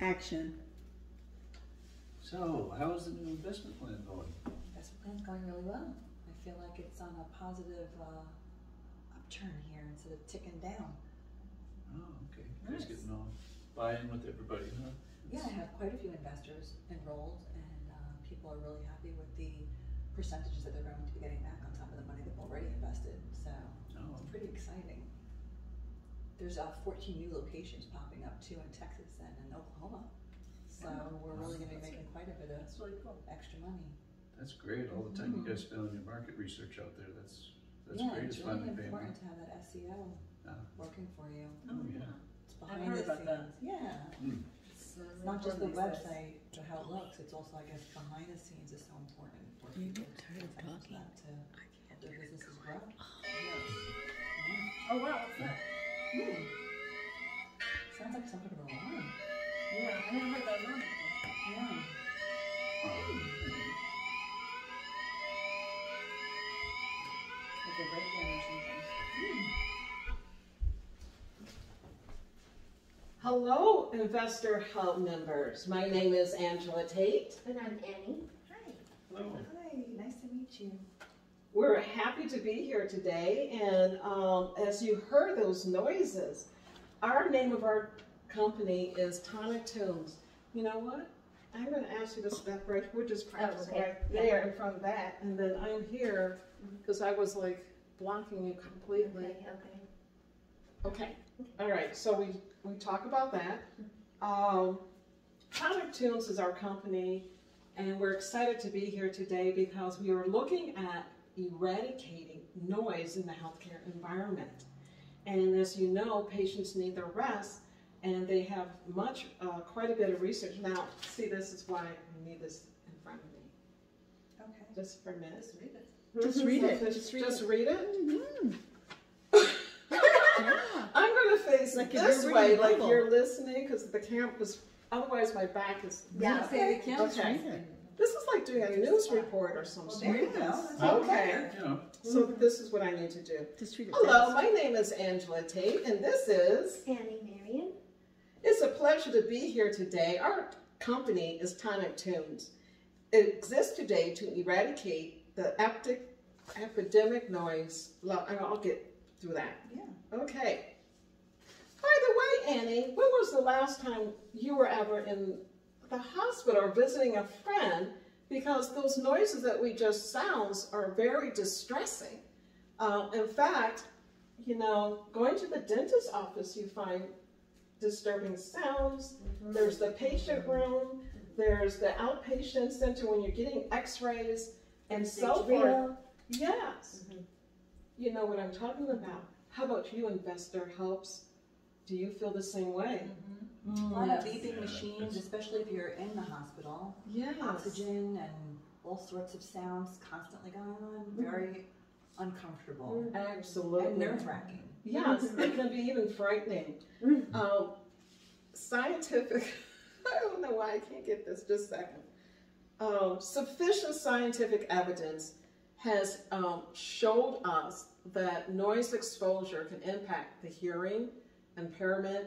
Action. So, how is the new investment plan going? Investment plan's going really well. I feel like it's on a positive upturn here instead of ticking down. Oh, okay. Nice. Just getting on buy-in with everybody, huh? Yeah, I have quite a few investors enrolled, and people are really happy with the percentages that they're going to be getting back on top of the money they've already invested. So it's pretty exciting. There's 14 new locations popping up too in Texas and in Oklahoma. So we're really going to be making quite a bit of extra money. That's great. All the time you guys spend on your market research out there. That's yeah, great. It's really important to have that SEO working for you. Oh yeah. It's behind the scenes. Yeah. It's not just the website, how it looks. It's also, I guess, behind the scenes is so important for people to help their businesses grow. Oh wow, what's that? Sounds like some kind of alarm. Yeah, I never heard that alarm before. Yeah. Like a breakdown or something. Hello, Investor Hub members. My name is Angela Tate. And I'm Annie. Hi. Hello. Hi, nice to meet you. We're happy to be here today, and as you heard those noises, our name of our company is Tonic Tunes. You know what? I'm going to ask you to step right. We're just practicing right there in front of that, and then I'm here because I was like blocking you completely. Okay. All right. So we talk about that. Tonic Tunes is our company, and we're excited to be here today because we are looking at eradicating noise in the healthcare environment. And as you know, patients need their rest, and they have quite a bit of research. Now, see, this is why I need this in front of me. Okay. Just for a minute. Just read it. Just read it. Just read it? Mm-hmm. I'm going to face like this way, like you're listening, because the camera is, otherwise my back is... Yeah, okay. Okay. This is like doing a news report or something. Well, there you go. Okay. Yeah. So this is what I need to do. Just read it. Hello, my name is Angela Tate, and this is... Annie Marion. It's a pleasure to be here today. Our company is Tonic Tunes. It exists today to eradicate the epidemic noise. I'll get through that. Yeah. Okay. By the way, Annie, when was the last time you were ever in the hospital or visiting a friend? Because those noises that we just sounds are very distressing. In fact, you know, going to the dentist's office, you find disturbing sounds. There's the patient room. There's the outpatient center when you're getting x-rays and so forth. Yes. You know what I'm talking about. How about you, Investor Hubs? Do you feel the same way? A lot of beeping machines, especially if you're in the hospital. Yes. Oxygen and all sorts of sounds constantly going on. Very uncomfortable. Absolutely. And nerve-wracking. Yes, it can be even frightening. Scientific, I don't know why I can't get this, just a second. Sufficient scientific evidence has showed us that noise exposure can impact the hearing, impairment,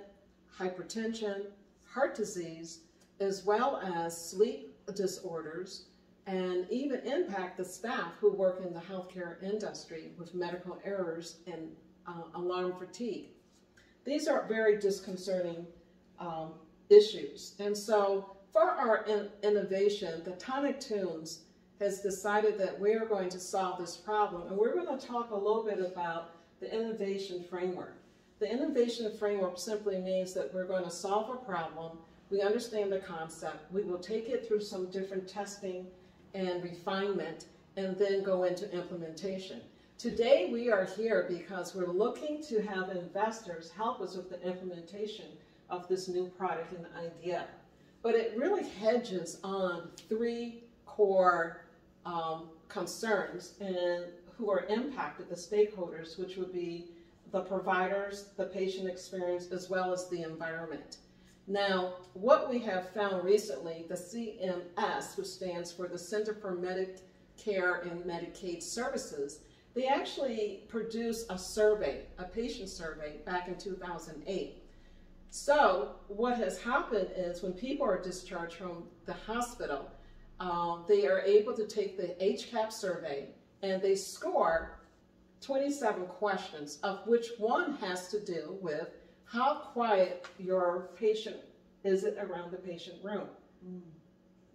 hypertension, heart disease, as well as sleep disorders, and even impact the staff who work in the healthcare industry with medical errors and alarm fatigue. These are very disconcerting issues. And so for our innovation, the Tonic Tunes has decided that we are going to solve this problem. And we're going to talk a little bit about the innovation framework. The innovation framework simply means that we're going to solve a problem. We understand the concept. We will take it through some different testing and refinement and then go into implementation. Today we are here because we're looking to have investors help us with the implementation of this new product and idea. But it really hedges on three core concerns and who are impacted, the stakeholders, which would be the providers, the patient experience, as well as the environment. Now, what we have found recently, the CMS, which stands for the Center for Medicare and Medicaid Services, they actually produced a survey, a patient survey, back in 2008. So what has happened is when people are discharged from the hospital, they are able to take the HCAP survey and they score 27 questions, of which one has to do with how quiet your patient is it around the patient room.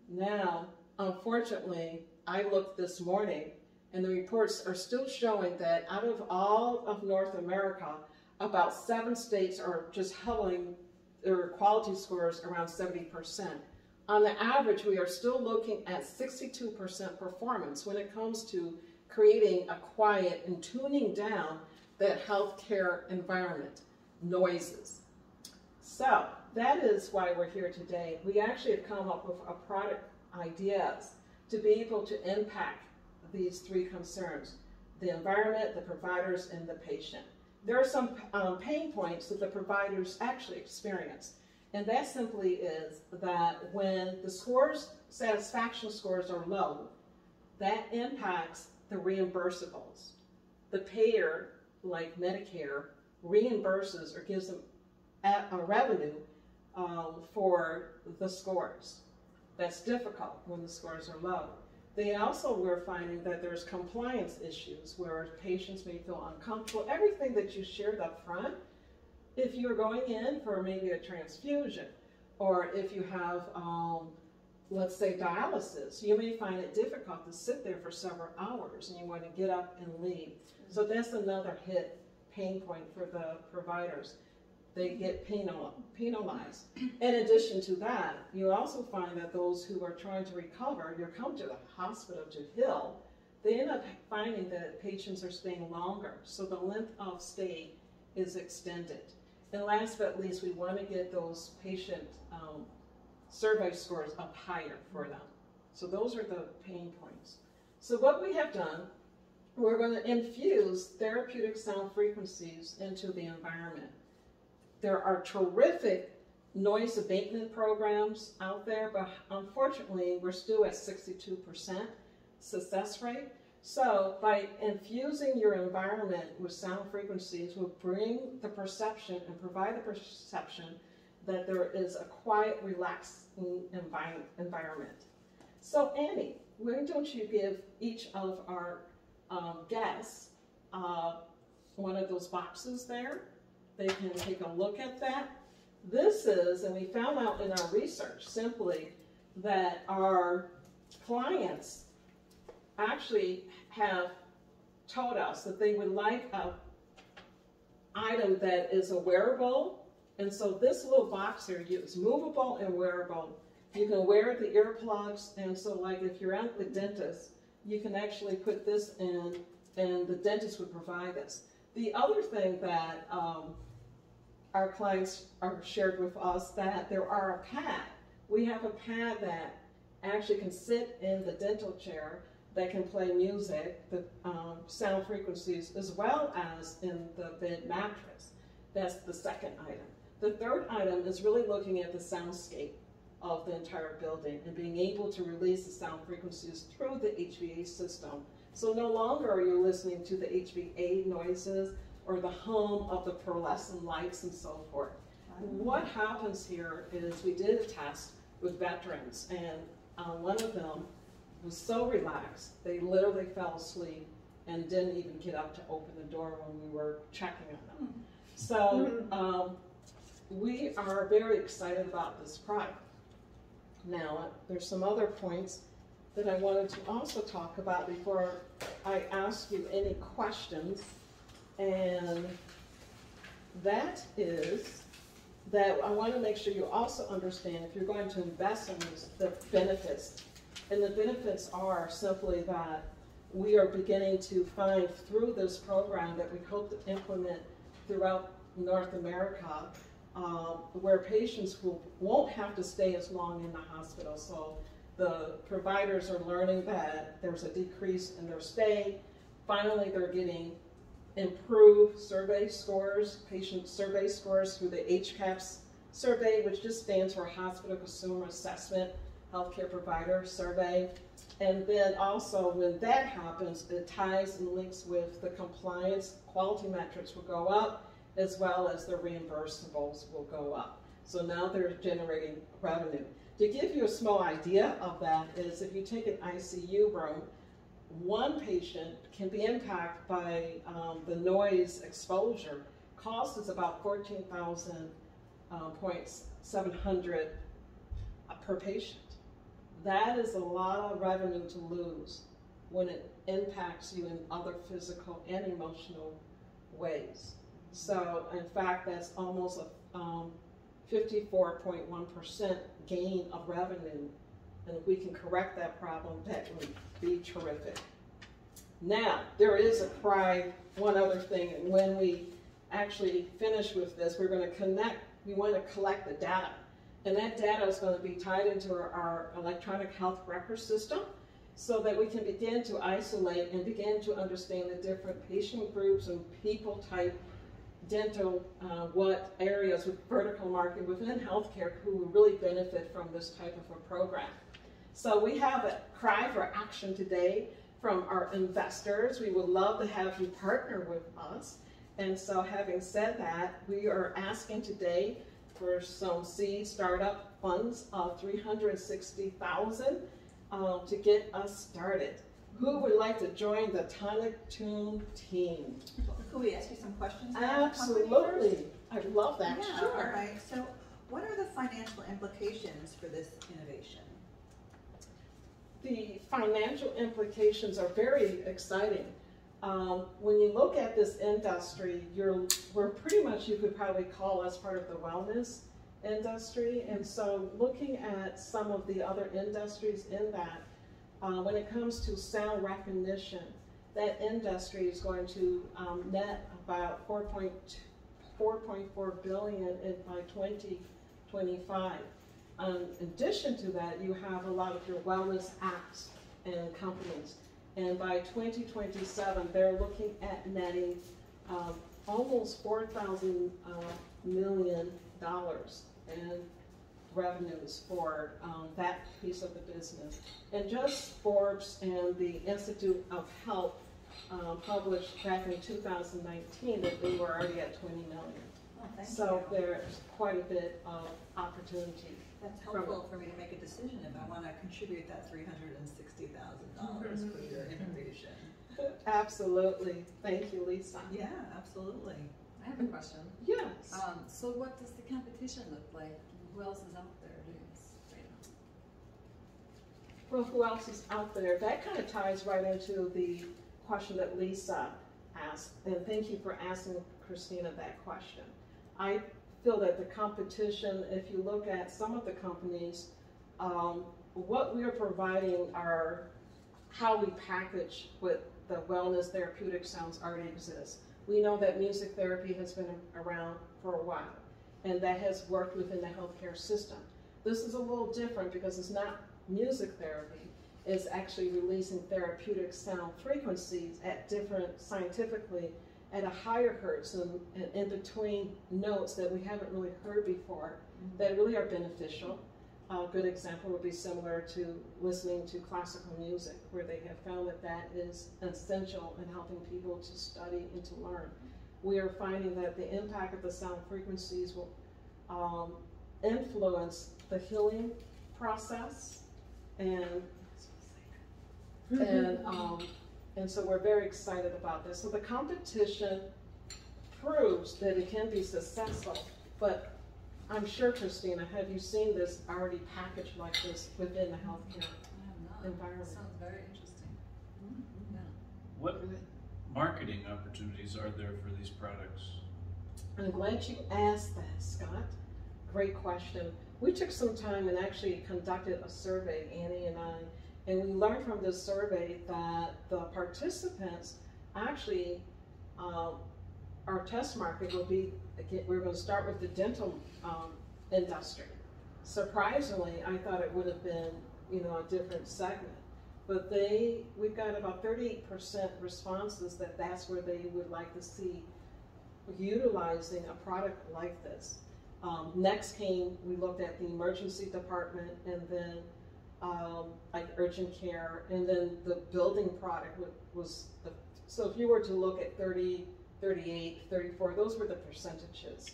Now, unfortunately, I looked this morning and the reports are still showing that out of all of North America, about 7 states are just hovering their quality scores around 70%. On the average, we are still looking at 62% performance when it comes to creating a quiet and tuning down that healthcare environment, noises. So that is why we're here today. We actually have come up with a product ideas to be able to impact these 3 concerns: the environment, the providers, and the patient. There are some pain points that the providers actually experience, and that simply is that when the scores, satisfaction scores are low, that impacts the reimbursables. The payer, like Medicare, reimburses or gives them a revenue for the scores. That's difficult when the scores are low. They also were finding that there's compliance issues where patients may feel uncomfortable. Everything that you shared up front, if you're going in for maybe a transfusion, or if you have, let's say, dialysis, you may find it difficult to sit there for several hours and you want to get up and leave. So that's another pain point for the providers. They get penalized. In addition to that, you also find that those who are trying to recover, you come to the hospital to heal, they end up finding that patients are staying longer, so the length of stay is extended. And last but least, we want to get those patient survey scores up higher for them. So those are the pain points. So what we have done, we're going to infuse therapeutic sound frequencies into the environment. There are terrific noise abatement programs out there, but unfortunately, we're still at 62% success rate. So by infusing your environment with sound frequencies will bring the perception and provide the perception that there is a quiet, relaxing environment. So Annie, why don't you give each of our guests one of those boxes there? They can take a look at that. This is, and we found out in our research simply that our clients actually have told us that they would like an item that is a wearable. And so this little box here is movable and wearable. You can wear the earplugs, and so like if you're at the dentist, you can actually put this in and the dentist would provide this. The other thing that our clients are shared with us that there are a pad. We have a pad that actually can sit in the dental chair that can play music, the sound frequencies, as well as in the bed mattress. That's the second item. The third item is really looking at the soundscape of the entire building and being able to release the sound frequencies through the HVA system. So no longer are you listening to the HVA noises or the hum of the pearlescent lights and so forth. What happens here is we did a test with veterans, and one of them was so relaxed, they literally fell asleep and didn't even get up to open the door when we were checking on them. So we are very excited about this product. Now, there's some other points that I wanted to also talk about before I ask you any questions, and that is that I want to make sure you also understand if you're going to invest in this, the benefits. And the benefits are simply that we are beginning to find through this program that we hope to implement throughout North America, where patients won't have to stay as long in the hospital. So the providers are learning that there's a decrease in their stay. Finally, they're getting improved survey scores, patient survey scores through the HCAPS survey, which just stands for Hospital Consumer Assessment Healthcare Provider Survey. And then also when that happens, it ties and links with the compliance, quality metrics will go up, as well as the reimbursables will go up. So now they're generating revenue. To give you a small idea of that is if you take an ICU room, one patient can be impacted by the noise exposure. Cost is about $14,700 per patient. That is a lot of revenue to lose when it impacts you in other physical and emotional ways. So in fact, that's almost a 54.1% gain of revenue. And if we can correct that problem, that would be terrific. Now, there is one other thing, and when we actually finish with this, we want to collect the data. And that data is going to be tied into our electronic health record system so that we can begin to isolate and begin to understand the different patient groups and people type dental, what areas with vertical market within healthcare who will really benefit from this type of a program. So we have a cry for action today from our investors. We would love to have you partner with us. And so having said that, we are asking today for some seed startup funds of $360,000 to get us started. Who would like to join the Tonic Tune team? Could we ask you some questions about the company Absolutely. first? I'd love that. Yeah, Sure. all right. So what are the financial implications for this innovation? The financial implications are very exciting. When you look at this industry, we're pretty much, you could probably call us part of the wellness industry. And so looking at some of the other industries in that, when it comes to sound recognition, that industry is going to net about $4.4 billion by 2025. In addition to that, you have a lot of your wellness apps and companies. And by 2027, they're looking at netting almost $4,000 million in revenues for that piece of the business. And just Forbes and the Institute of Health published back in 2019 that they were already at 20 million. Oh, thank So you. there's quite a bit of opportunity. That's helpful for me to make a decision if I want to contribute that $360,000 for your innovation. Absolutely. Thank you, Lisa. Yeah, absolutely. I have a question. Yes. So what does the competition look like? Who else is out there doing this right now? Well, who else is out there? That kind of ties right into the question that Lisa asked. And thank you for asking Christina that question. I feel that the competition, if you look at some of the companies, what we are providing are how we package what the wellness therapeutic sounds already exists. We know that music therapy has been around for a while, and that has worked within the healthcare system. This is a little different because it's not music therapy. It's actually releasing therapeutic sound frequencies at different, scientifically, at a higher hertz and in between notes that we haven't really heard before that really are beneficial. A good example would be similar to listening to classical music, where they have found that that is essential in helping people to study and to learn. We are finding that the impact of the sound frequencies will influence the healing process, and so we're very excited about this. So the competition proves that it can be successful, but I'm sure, Christina, have you seen this already packaged like this within the healthcare environment? Sounds very interesting. Mm-hmm. Yeah. What marketing opportunities are there for these products? I'm glad you asked that, Scott. Great question. We took some time and actually conducted a survey, Annie and I, and we learned from this survey that the participants actually, our test market will be, again, we're going to start with the dental industry. Surprisingly, I thought it would have been, a different segment. But we've got about 38% responses that's where they would like to see utilizing a product like this. Next we looked at the emergency department, and then like urgent care, and then the building product was so if you were to look at 38% 38, 34, those were the percentages.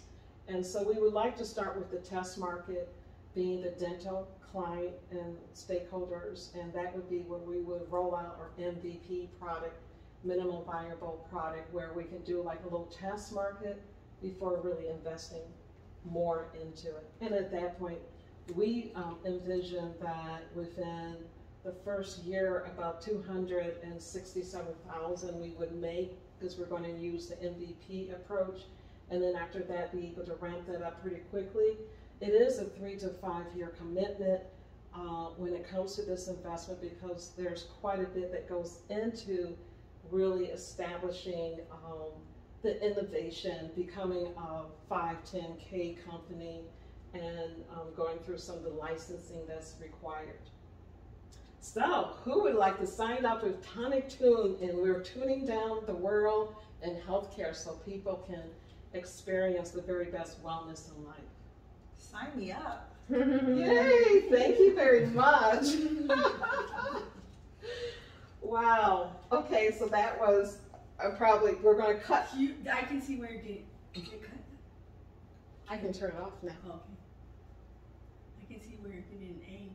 And so we would like to start with the test market being the dental client and stakeholders, and that would be where we would roll out our MVP product, minimal viable product, where we can do like a little test market before really investing more into it. And at that point, we envision that within the first year, about 267,000 we would make, because we're going to use the MVP approach. And then after that, be able to ramp that up pretty quickly. It is a 3 to 5 year commitment when it comes to this investment, because there's quite a bit that goes into really establishing the innovation, becoming a 510K company, and going through some of the licensing that's required. So, who would like to sign up with Tonic Tune? And we're tuning down the world and healthcare so people can experience the very best wellness in life. Sign me up. Yay! Thank you very much. Wow. Okay, so that was we're going to cut. I can see where you're getting. Is it cut? I can turn it off now. Okay. I can see where you're getting an A.